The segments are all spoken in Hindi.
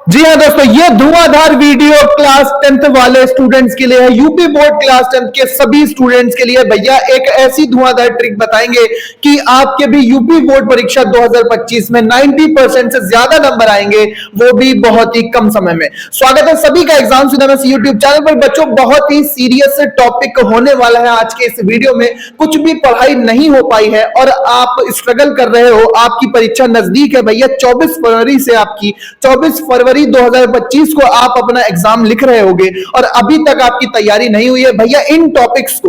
जी हाँ दोस्तों, ये धुआंधार वीडियो क्लास 10th वाले स्टूडेंट्स के लिए है। यूपी बोर्ड क्लास 10th के सभी स्टूडेंट्स के लिए भैया एक ऐसी धुआंधार ट्रिक बताएंगे कि आपके भी यूपी बोर्ड परीक्षा 2025 में 90% से ज्यादा नंबर आएंगे, वो भी बहुत ही कम समय में। स्वागत है सभी का एग्जाम सिनेमस यूट्यूब चैनल पर। बच्चों, बहुत ही सीरियस टॉपिक होने वाला है आज के इस वीडियो में। कुछ भी पढ़ाई नहीं हो पाई है और आप स्ट्रगल कर रहे हो, आपकी परीक्षा नजदीक है भैया। 24 फरवरी से आपकी 24 फरवरी 2025 को आप अपना एग्जाम लिख रहे होगे और अभी तक आपकी तैयारी नहीं हुई है भैया। इन टॉपिक्स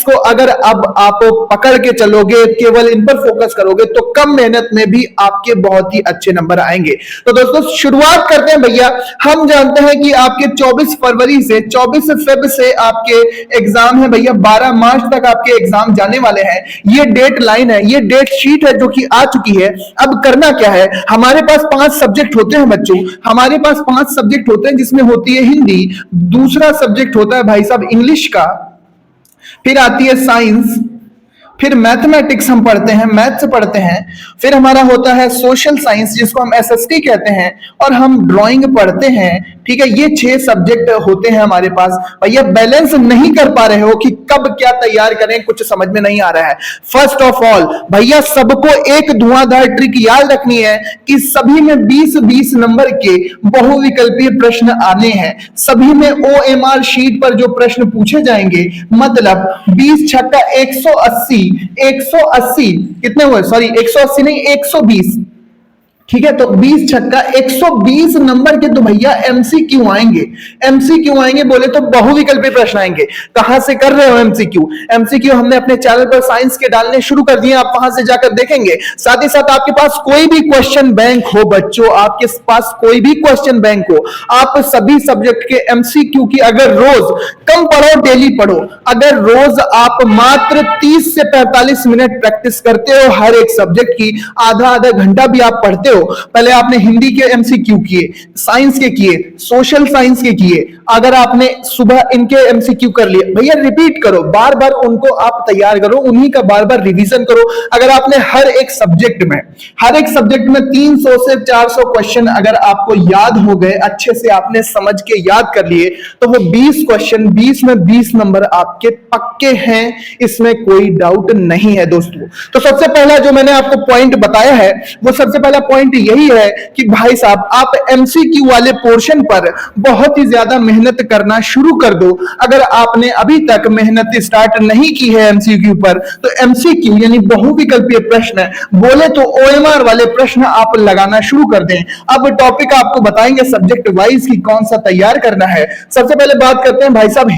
को अगर अब आप पकड़ के चलोगे, केवल इन पर फोकस करोगे, तो कम मेहनत में भी आपके बहुत ही अच्छे नंबर आएंगे। तो दोस्तों शुरुआत करते हैं भैया। हम जानते हैं कि आपके 24 फरवरी से 24 फेब से आपके एग्जाम है भैया। 12 मार्च तक आपके एग्जाम जाने वाले हैं। ये डेट लाइन है, ये डेट शीट है जो कि आ चुकी है। अब करना क्या है, हमारे पास 5 सब्जेक्ट होते हैं बच्चों। हमारे पास 5 सब्जेक्ट होते हैं जिसमें होती है हिंदी, दूसरा सब्जेक्ट होता है भाई साहब इंग्लिश का, फिर आती है साइंस, फिर मैथमेटिक्स हम पढ़ते हैं, मैथ्स पढ़ते हैं, फिर हमारा होता है सोशल साइंस जिसको हम एसएसटी कहते हैं, और हम ड्राइंग पढ़ते हैं। ठीक है, ये 6 सब्जेक्ट होते हैं हमारे पास। भैया बैलेंस नहीं कर पा रहे हो कि कब क्या तैयार करें, कुछ समझ में नहीं आ रहा है। फर्स्ट ऑफ ऑल भैया सबको एक धुआंधार ट्रिक याद रखनी है कि सभी में 20-20 नंबर के बहुविकल्पीय प्रश्न आने हैं। सभी में ओएमआर शीट पर जो प्रश्न पूछे जाएंगे, मतलब 20 छक्का 180 कितने हुए, सॉरी 180 नहीं 120, ठीक है। तो 20 छक्का 120 नंबर के तो भैया एमसीक्यू आएंगे। एमसीक्यू आएंगे बोले तो बहुविकल्पी प्रश्न आएंगे। कहां से कर रहे हो एमसीक्यू? एमसीक्यू हमने अपने चैनल पर साइंस के डालने शुरू कर दिए, आप वहां से जाकर देखेंगे। साथ ही साथ आपके पास कोई भी क्वेश्चन बैंक हो बच्चों, आपके पास कोई भी क्वेश्चन बैंक हो, आप सभी सब्जेक्ट के एमसीक्यू की अगर रोज कम पढ़ो, डेली पढ़ो, अगर रोज आप मात्र 30 से 45 मिनट प्रैक्टिस करते हो हर एक सब्जेक्ट की, आधा आधा घंटा भी आप पढ़ते हो। पहले आपने हिंदी के एमसीक्यू किए, साइंस के किए, सोशल साइंस के किए, अगर आपने सुबह इनके एमसीक्यू कर लिए, भैया रिपीट करो, बार बार उनको आप तैयार करो, उन्हीं का बार बार रिवीजन करो। अगर आपने हर एक सब्जेक्ट में 300 से 400 क्वेश्चन अगर आपको याद हो गए, अच्छे से आपने समझ के याद कर लिए, तो वो 20 क्वेश्चन 20 में 20 नंबर आपके पक्के हैं, इसमें कोई डाउट नहीं है दोस्तों। तो सबसे पहला जो मैंने आपको पॉइंट बताया है, वो सबसे पहला पॉइंट यही है कि भाई साहब आप एमसीक्यू वाले पोर्शन पर बहुत ही ज्यादा मेहनत करना शुरू कर दो। अगर आपने अभी तक मेहनत स्टार्ट नहीं की है एमसीक्यू पर, तो एमसीक्यू यानी बहुविकल्पीय प्रश्न बोले तो ओएमआर वाले प्रश्न आप लगाना शुरू कर दें। अब टॉपिक आपको बताएंगे सब्जेक्ट वाइज की कौन सा तैयार करना है। सबसे पहले बात करते हैं भाई साहब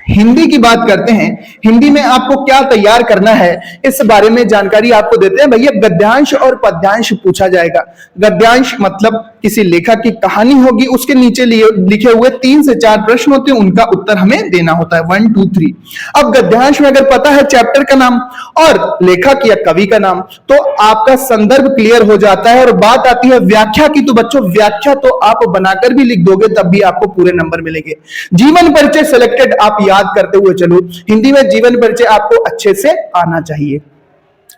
हिंदी की बात करते हैं। हिंदी में आपको क्या तैयार करना है, इस बारे में जानकारी आपको देते हैं भैया। गद्यांश और पद्यांश पूछा जाएगा। गद्यांश मतलब किसी लेखक की कहानी होगी, उसके नीचे लिखे हुए 3 से 4 प्रश्न होते हैं, उनका उत्तर हमें देना होता है 1 2 3। अब गद्यांश में अगर पता है चैप्टर का नाम और लेखक या कवि का नाम, तो आपका संदर्भ क्लियर हो जाता है। और बात आती है व्याख्या की, तो बच्चों व्याख्या तो आप बनाकर भी लिख दोगे तब भी आपको पूरे नंबर मिलेंगे। जीवन परिचय सिलेक्टेड आप याद करते हुए चलो, हिंदी में जीवन परिचय आपको अच्छे से आना चाहिए।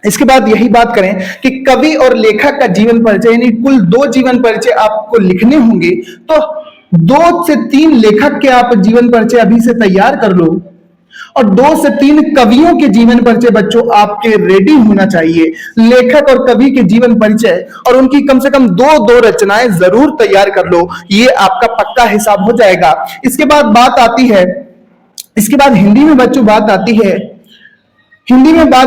इसके बाद यही बात करें कि कवि और लेखक का जीवन परिचय, यानी कुल 2 जीवन परिचय आपको लिखने होंगे, तो 2 से 3 लेखक के आप जीवन परिचय अभी से तैयार कर लो, और 2 से 3 कवियों के जीवन परिचय बच्चों आपके रेडी होना चाहिए। लेखक और कवि के जीवन परिचय और उनकी कम से कम 2 रचनाएं जरूर तैयार कर लो, ये आपका पक्का हिसाब हो जाएगा। इसके बाद हिंदी में बच्चों बात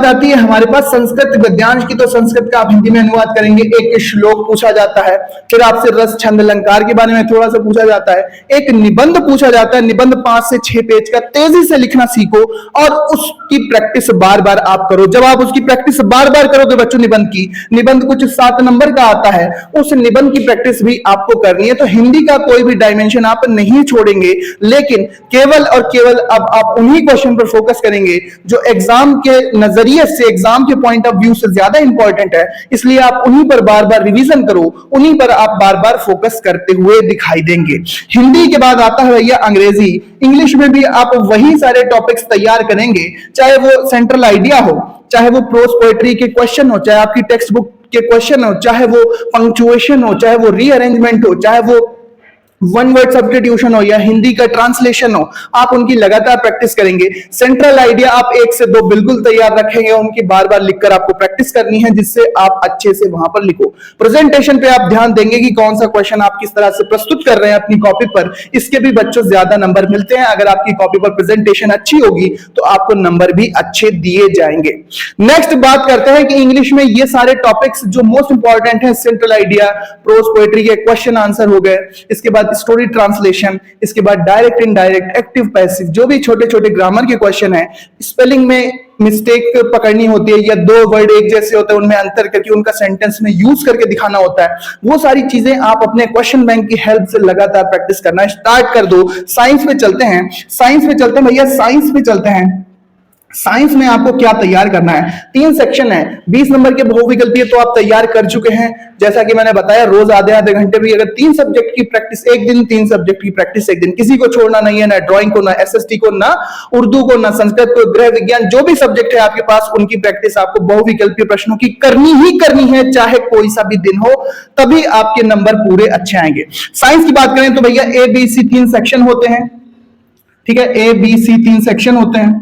आती है हमारे पास संस्कृत गद्यांश की। तो संस्कृत का आप हिंदी में अनुवाद करेंगे। एक श्लोक पूछा जाता है, फिर आपसे रस छंद अलंकार के बारे में थोड़ा सा पूछा जाता है, एक निबंध पूछा जाता है। निबंध 5 से 6 पेज का, तेजी से लिखना सीखो और उसकी प्रैक्टिस बार बार आप करो। जब आप उसकी प्रैक्टिस बार बार करोगे बच्चों, निबंध कुछ 7 नंबर का आता है, उस निबंध की प्रैक्टिस भी आपको करनी है। तो हिंदी का कोई भी डायमेंशन आप नहीं छोड़ेंगे, लेकिन केवल और केवल अब आप उन्हीं क्वेश्चन पर फोकस करेंगे जो एग्जाम के नजरिए से, एग्जाम के पॉइंट ऑफ व्यू से ज्यादा इंपॉर्टेंट है। इसलिए आप उन्हीं पर बार बार रिवीजन करो, उन्हीं पर आप बार बार फोकस करते हुए दिखाई देंगे। हिंदी के बाद आता है भैया अंग्रेजी। इंग्लिश में भी आप वही सारे टॉपिक्स तैयार करेंगे, चाहे वो सेंट्रल आइडिया हो, चाहे वो प्रोज पोएट्री के क्वेश्चन हो, चाहे आपकी टेक्स्ट बुक के क्वेश्चन हो, चाहे वो पंक्चुएशन हो, चाहे वो रीअरेंजमेंट हो, चाहे वो वन वर्ड सब्स्टिट्यूशन हो या हिंदी का ट्रांसलेशन हो, आप उनकी लगातार प्रैक्टिस करेंगे। सेंट्रल आइडिया आप 1 से 2 बिल्कुल तैयार रखेंगे, उनकी बार बार लिखकर आपको प्रैक्टिस करनी है, जिससे आप अच्छे से वहां पर लिखो। प्रेजेंटेशन पे आप ध्यान देंगे कि कौन सा क्वेश्चन आप किस तरह से प्रस्तुत कर रहे हैं अपनी कॉपी पर, इसके भी बच्चों ज्यादा नंबर मिलते हैं। अगर आपकी कॉपी पर प्रेजेंटेशन अच्छी होगी तो आपको नंबर भी अच्छे दिए जाएंगे। नेक्स्ट बात करते हैं कि इंग्लिश में ये सारे टॉपिक्स जो मोस्ट इंपॉर्टेंट है, सेंट्रल आइडिया, प्रोज पोएट्री के क्वेश्चन आंसर हो गए, इसके बाद स्टोरी ट्रांसलेशन, इसके बाद डायरेक्ट इनडायरेक्ट, एक्टिव पैसिव, जो भी छोटे छोटे ग्रामर के क्वेश्चन हैं, स्पेलिंग में मिस्टेक पकड़नी होती है या 2 वर्ड एक जैसे होते हैं उनमें अंतर करके उनका सेंटेंस में यूज करके दिखाना होता है, वो सारी चीजें आप अपने क्वेश्चन बैंक की हेल्प से लगातार प्रैक्टिस करना स्टार्ट कर दो। साइंस में चलते हैं, भैया साइंस में चलते हैं। साइंस में आपको क्या तैयार करना है? 3 सेक्शन है, 20 नंबर के बहुविकल्पीय तो आप तैयार कर चुके हैं, जैसा कि मैंने बताया रोज आधे आधे घंटे भी अगर 3 सब्जेक्ट की प्रैक्टिस एक दिन, 3 सब्जेक्ट की प्रैक्टिस एक दिन, किसी को छोड़ना नहीं है, ना ड्राइंग को, ना एसएसटी को, ना उर्दू को, ना संस्कृत को, गृह विज्ञान, जो भी सब्जेक्ट है आपके पास उनकी प्रैक्टिस आपको बहुविकल्पीय प्रश्नों की करनी ही करनी है, चाहे कोई सा भी दिन हो, तभी आपके नंबर पूरे अच्छे आएंगे। साइंस की बात करें तो भैया ABC 3 सेक्शन होते हैं, ठीक है, ABC 3 सेक्शन होते हैं।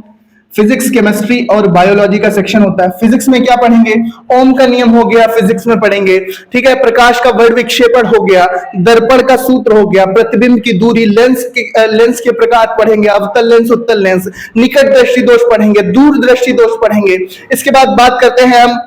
फिजिक्स, केमिस्ट्री और बायोलॉजी का सेक्शन होता है। फिजिक्स में क्या पढ़ेंगे? ओम का नियम हो गया, फिजिक्स में पढ़ेंगे, ठीक है, प्रकाश का वर्ड विक्षेपण हो गया, दर्पण का सूत्र हो गया, प्रतिबिंब की दूरी, लेंस के प्रकार पढ़ेंगे, अवतल लेंस, उत्तल लेंस, निकट दृष्टि दोष पढ़ेंगे, दूर दृष्टि दोष पढ़ेंगे। इसके बाद बात करते हैं हम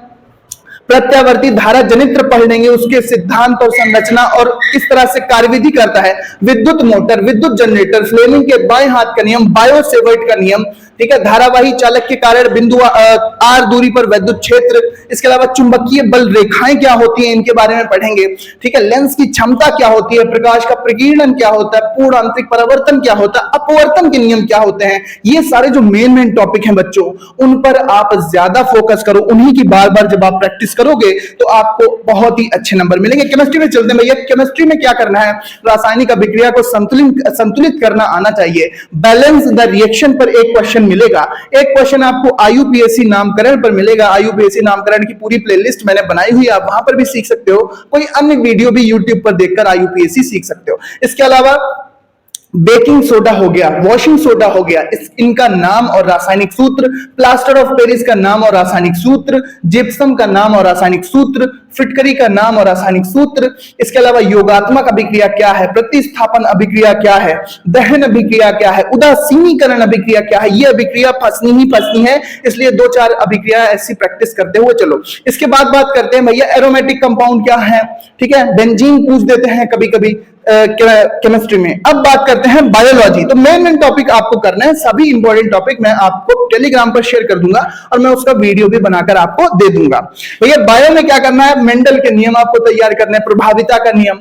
प्रत्यावर्ती धारा जनित्र पढ़ लेंगे, उसके सिद्धांत और संरचना और किस तरह से कार्यविधि करता है, विद्युत मोटर, विद्युत जनरेटर, फ्लेमिंग के बाएं हाथ का नियम, बायो सेवर्ट का नियम, ठीक है, धारावाही चालक के कारण बिंदु आर दूरी पर विद्युत क्षेत्र, इसके अलावा चुंबकीय बल रेखाएं क्या होती हैं इनके बारे में पढ़ेंगे, ठीक है, लेंस की क्षमता क्या होती है, प्रकाश का प्रकीर्णन क्या होता है, पूर्ण आंतरिक परावर्तन क्या होता है, अपवर्तन के नियम क्या होते हैं। ये सारे जो मेन टॉपिक हैं बच्चों, उन पर आप ज्यादा फोकस करो, उन्हीं की बार बार जब आप प्रैक्टिस करोगे तो आपको बहुत ही अच्छे नंबर मिलेंगे। केमिस्ट्री में चलते हैं भैया। केमिस्ट्री में क्या करना है? रासायनिक अभिक्रिया को संतुलित करना आना चाहिए। बैलेंस द रिएक्शन पर एक क्वेश्चन मिलेगा, एक क्वेश्चन आपको आईयूपीएससी नामकरण पर मिलेगा। आईयूपीएससी नामकरण की पूरी प्लेलिस्ट मैंने बनाई हुई है, आप वहां पर भी सीख सकते हो, कोई अन्य वीडियो भी यूट्यूब पर देखकर आईयूपीएससी सीख सकते हो। इसके अलावा बेकिंग सोडा हो गया, वॉशिंग सोडा हो गया, इनका नाम और रासायनिक सूत्र, प्लास्टर ऑफ पेरिस का नाम और रासायनिक सूत्र, जिप्सम का नाम और रासायनिक सूत्र, फिटकरी का नाम और रासायनिक सूत्र। इसके अलावा योगात्मक अभिक्रिया क्या है, प्रतिस्थापन अभिक्रिया क्या है, दहन अभिक्रिया क्या है, उदासीनीकरण अभिक्रिया क्या है। ये अभिक्रिया फंसनी ही फंसनी है, इसलिए 2-4 अभिक्रिया ऐसी प्रैक्टिस करते हुए चलो। इसके बाद बात करते हैं भैया एरोमेटिक कंपाउंड क्या है, ठीक है, बेंजीन पूछ देते हैं कभी कभी केमिस्ट्री में। अब बात करते हैं बायोलॉजी। तो मेन टॉपिक आपको करना है, सभी इंपॉर्टेंट टॉपिक मैं आपको टेलीग्राम पर शेयर कर दूंगा और मैं उसका वीडियो भी बनाकर आपको दे दूंगा। भैया बायो में क्या करना है? मेंडल के नियम आपको तैयार करने हैं, प्रभाविता का नियम,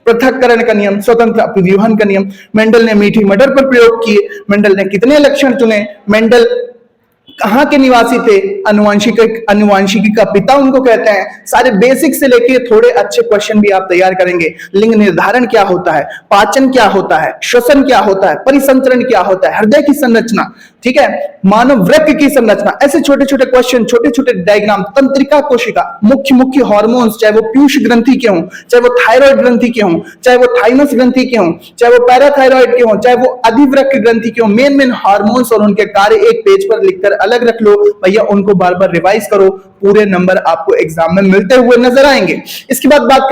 पृथक्करण का नियम, स्वतंत्र अपव्यूहन का नियम, मेंडल ने मीठी मटर पर प्रयोग किए, मेंडल ने कितने लक्षण चुने, मेंडल कहां के निवासी थे, अनुवांशिकी का पिता उनको कहते हैं। सारे बेसिक से लेके थोड़े अच्छे क्वेश्चन भी आप तैयार करेंगे। लिंग निर्धारण क्या होता है, पाचन क्या होता है, श्वसन क्या होता है, परिसंचरण क्या होता है, हृदय की संरचना, ठीक है, मानव वृक्क की संरचना, ऐसे छोटे छोटे क्वेश्चन, छोटे छोटे डायग्राम, तंत्रिका कोशिका, मुख्य हार्मोन्स, चाहे वो पीयूष ग्रंथि के हों, चाहे वो थायराइड ग्रंथि के हों, चाहे वो थाइमस ग्रंथि के हों, चाहे वो पैराथायराइड के हों, चाहे वो अधिवृक्क ग्रंथि के हों, मेन हार्मोन्स और उनके कार्य एक पेज पर लिखकर अलग रख लो भैया, उनको बार बार रिवाइज करो, पूरे नंबर आपको एग्जाम में मिलते हुए नजर आएंगे। इसके बाद बात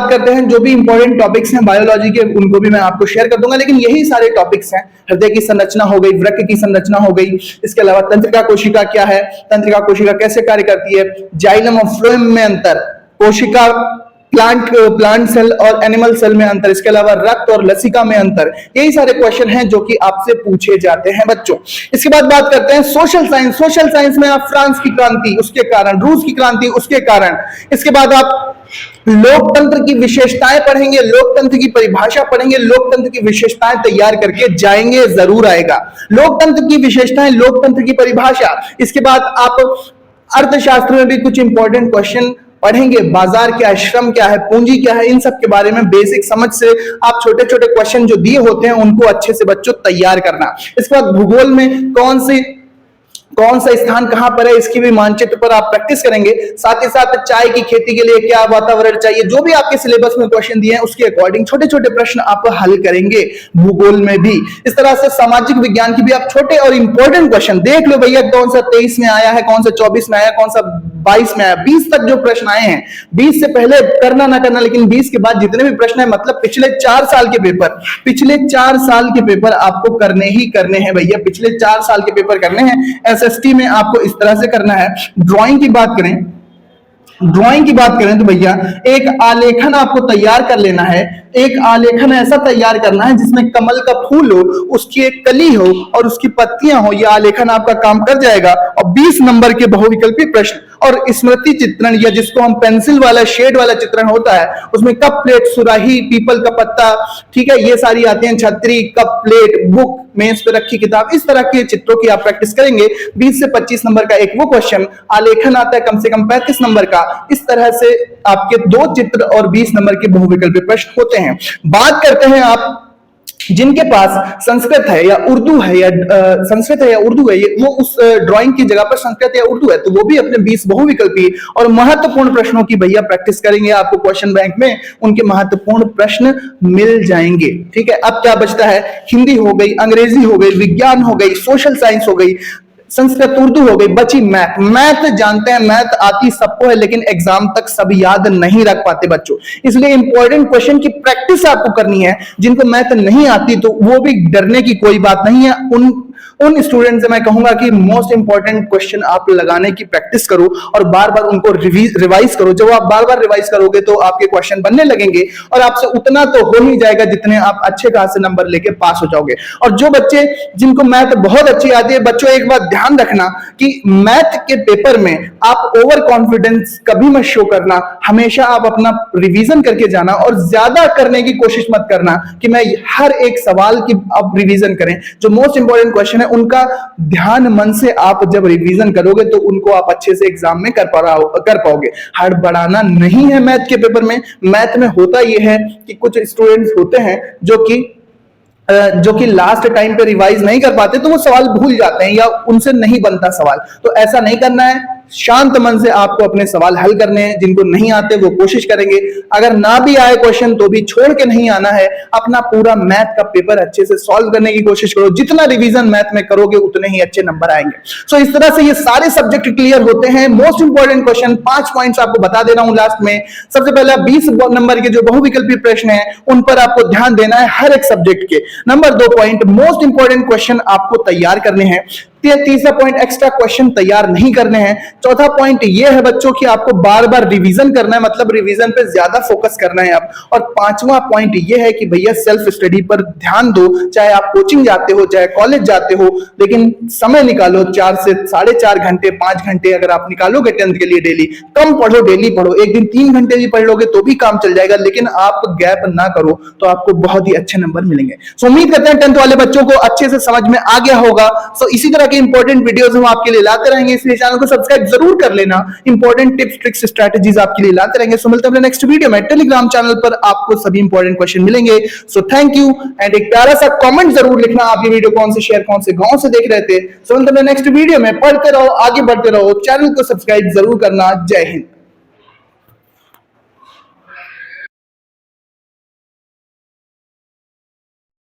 करते हैं जो भी इंपॉर्टेंट टॉपिक्स हैं बायोलॉजी के, उनको भी मैं आपको शेयर कर दूंगा, लेकिन यही सारे टॉपिक्स हैं। हृदय की संरचना हो गई, वृक्क की संरचना हो गई, इसके अलावा तंत्रिका कोशिका क्या है, तंत्रिका कोशिका कैसे कार्य करती है, जाइलम और फ्लोएम में अंतर, कोशिका प्लांट सेल और एनिमल सेल में अंतर, इसके अलावा रक्त और लसिका में अंतर, यही सारे क्वेश्चन हैं जो कि आपसे पूछे जाते हैं बच्चों। इसके बाद बात करते हैं सोशल साइंस। सोशल साइंस में आप फ्रांस की क्रांति उसके कारण, रूस की क्रांति उसके कारण, इसके बाद आप लोकतंत्र की विशेषताएं पढ़ेंगे, लोकतंत्र की परिभाषा पढ़ेंगे, लोकतंत्र की विशेषताएं तैयार करके जाएंगे, जरूर आएगा। लोकतंत्र की विशेषताएं, लोकतंत्र की परिभाषा। इसके बाद आप अर्थशास्त्र में भी कुछ इंपॉर्टेंट क्वेश्चन पढ़ेंगे, बाजार क्या है, श्रम क्या है, पूंजी क्या है, इन सब के बारे में बेसिक समझ से आप छोटे छोटे क्वेश्चन जो दिए होते हैं उनको अच्छे से बच्चों तैयार करना। इसके बाद भूगोल में कौन सी कौन सा स्थान कहां पर है इसकी भी मानचित्र पर आप प्रैक्टिस करेंगे। साथ ही साथ चाय की खेती के लिए क्या वातावरण चाहिए, जो भी आपके सिलेबस में क्वेश्चन दिए हैं उसके अकॉर्डिंग छोटे छोटे प्रश्न आप हल करेंगे। भूगोल में भी इस तरह से सामाजिक विज्ञान की भी आप छोटे और इंपॉर्टेंट क्वेश्चन देख लो भैया, कौन सा 23 में आया है, कौन सा 24 में आया, कौन सा 22 में आया। 20 तक जो प्रश्न आए हैं, 20 से पहले करना ना करना, लेकिन 20 के बाद जितने भी प्रश्न है, मतलब पिछले 4 साल के पेपर, पिछले 4 साल के पेपर आपको करने ही करने हैं भैया, पिछले 4 साल के पेपर करने हैं। एसएसटी में आपको इस तरह से करना है। ड्राइंग की बात करें, ड्राइंग की बात करें तो भैया एक आलेखन आपको तैयार कर लेना है। एक आलेखन ऐसा तैयार करना है जिसमें कमल का फूल हो, उसकी एक कली हो और उसकी पत्तियां हो। यह आलेखन आपका काम कर जाएगा। और 20 नंबर के बहुविकल्पी प्रश्न और स्मृति चित्रण, या जिसको हम पेंसिल वाला शेड वाला चित्रण होता है, उसमें कप, प्लेट, सुराही, पीपल का पत्ता, ठीक है, ये सारी आती हैं। छतरी, कप, प्लेट, बुक, मेज पे रखी किताब, इस तरह के चित्रों की आप प्रैक्टिस करेंगे। 20 से 25 नंबर का एक वो क्वेश्चन, आलेखन आता है कम से कम 35 नंबर का। इस तरह से आपके 2 चित्र और 20 नंबर के बहुविकल्पी प्रश्न होते हैं। बात करते हैं आप जिनके पास संस्कृत है या उर्दू है, या संस्कृत है या उर्दू है, वो उस ड्राइंग की जगह पर संस्कृत या उर्दू है, तो वो भी अपने 20 बहुविकल्पी और महत्वपूर्ण प्रश्नों की भैया प्रैक्टिस करेंगे। आपको क्वेश्चन बैंक में उनके महत्वपूर्ण प्रश्न मिल जाएंगे। ठीक है, अब क्या बचता है? हिंदी हो गई, अंग्रेजी हो गई, विज्ञान हो गई, सोशल साइंस हो गई, संस्कृत उर्दू हो गई, बची मैथ। मैथ जानते हैं, मैथ आती सबको है, लेकिन एग्जाम तक सब याद नहीं रख पाते बच्चों। इसलिए इंपॉर्टेंट क्वेश्चन की प्रैक्टिस आपको करनी है। जिनको मैथ नहीं आती तो वो भी डरने की कोई बात नहीं है। उन स्टूडेंट से मैं कहूंगा कि मोस्ट इंपॉर्टेंट क्वेश्चन आप लगाने की प्रैक्टिस करो और बार बार उनको रिवाइज करो। जब आप बार बार रिवाइज करोगे तो आपके क्वेश्चन बनने लगेंगे और आपसे उतना तो हो ही जाएगा जितने आप अच्छे खासे नंबर लेके पास हो जाओगे। और जो बच्चे जिनको मैथ बहुत अच्छी आती है, बच्चों एक बात ध्यान रखना कि मैथ के पेपर में आप ओवर कॉन्फिडेंस कभी मत शो करना। हमेशा आप अपना रिवीजन करके जाना और ज्यादा करने की कोशिश मत करना कि मैं हर एक सवाल की आप रिवीजन करें। जो मोस्ट इंपॉर्टेंट क्वेश्चन है उनका ध्यान मन से आप जब रिवीजन करोगे तो उनको आप अच्छे से एग्जाम में कर पाओगे। हड़बड़ाना नहीं है मैथ के पेपर में। मैथ में होता यह है कि कुछ स्टूडेंट्स होते हैं जो कि लास्ट टाइम पे रिवाइज नहीं कर पाते, तो वो सवाल भूल जाते हैं या उनसे नहीं बनता सवाल। तो ऐसा नहीं करना है। शांत मन से आपको अपने सवाल हल करने हैं। जिनको नहीं आते वो कोशिश करेंगे, अगर ना भी आए क्वेश्चन तो भी छोड़ के नहीं आना है। अपना पूरा मैथ का पेपर अच्छे से सॉल्व करने की कोशिश करो। जितना रिवीजन मैथ में करोगे उतने ही अच्छे नंबर आएंगे। सो इस तरह से ये सारे सब्जेक्ट क्लियर होते हैं। मोस्ट इंपॉर्टेंट क्वेश्चन 5 पॉइंट्स आपको बता दे रहा हूं लास्ट में। सबसे पहले 20 नंबर के जो बहुविकल्पी प्रश्न है उन पर आपको ध्यान देना है हर एक सब्जेक्ट के। Number 2 point, most important question आपको तैयार करने हैं। तीसरा पॉइंट, एक्स्ट्रा क्वेश्चन तैयार नहीं करने हैं। चौथा पॉइंट ये है बच्चों कि आपको बार बार रिवीजन करना है, मतलब रिवीजन पे ज्यादा फोकस करना है आप। और 5वां पॉइंट ये है कि भैया सेल्फ स्टडी पर ध्यान दो। चाहे आप कोचिंग जाते हो, चाहे कॉलेज जाते हो, लेकिन समय निकालो 4 से 4.5 घंटे, 5 घंटे अगर आप निकालोगे 10th के लिए डेली। कम पढ़ो, डेली पढ़ो। एक दिन 3 घंटे भी पढ़ लोगे तो भी काम चल जाएगा, लेकिन आप गैप ना करो तो आपको बहुत ही अच्छे नंबर मिलेंगे। सो उम्मीद करते हैं 10th वाले बच्चों को अच्छे से समझ में आ गया होगा। सो इसी तरह के इंपॉर्टेंट वीडियोस हम आपके लिए लाते रहेंगे, इसलिए चैनल को सब्सक्राइब जरूर कर लेना। इंपॉर्टेंट टिप्स, ट्रिक्स, स्ट्रेटजीज आपके लिए लाते रहेंगे। सो मिलते हैं नेक्स्ट वीडियो में। टेलीग्राम चैनल पर आपको सभी इंपॉर्टेंट क्वेश्चन मिलेंगे। सो थैंक यू एंड एक प्यारा सा कमेंट जरूर लिखना, आप ये वीडियो कौन से शहर, कौन से गांव से देख रहे थे। सो मिलते हैं नेक्स्ट वीडियो में। पढ़ते रहो, आगे बढ़ते रहो, चैनल को सब्सक्राइब जरूर करना। जय हिंद।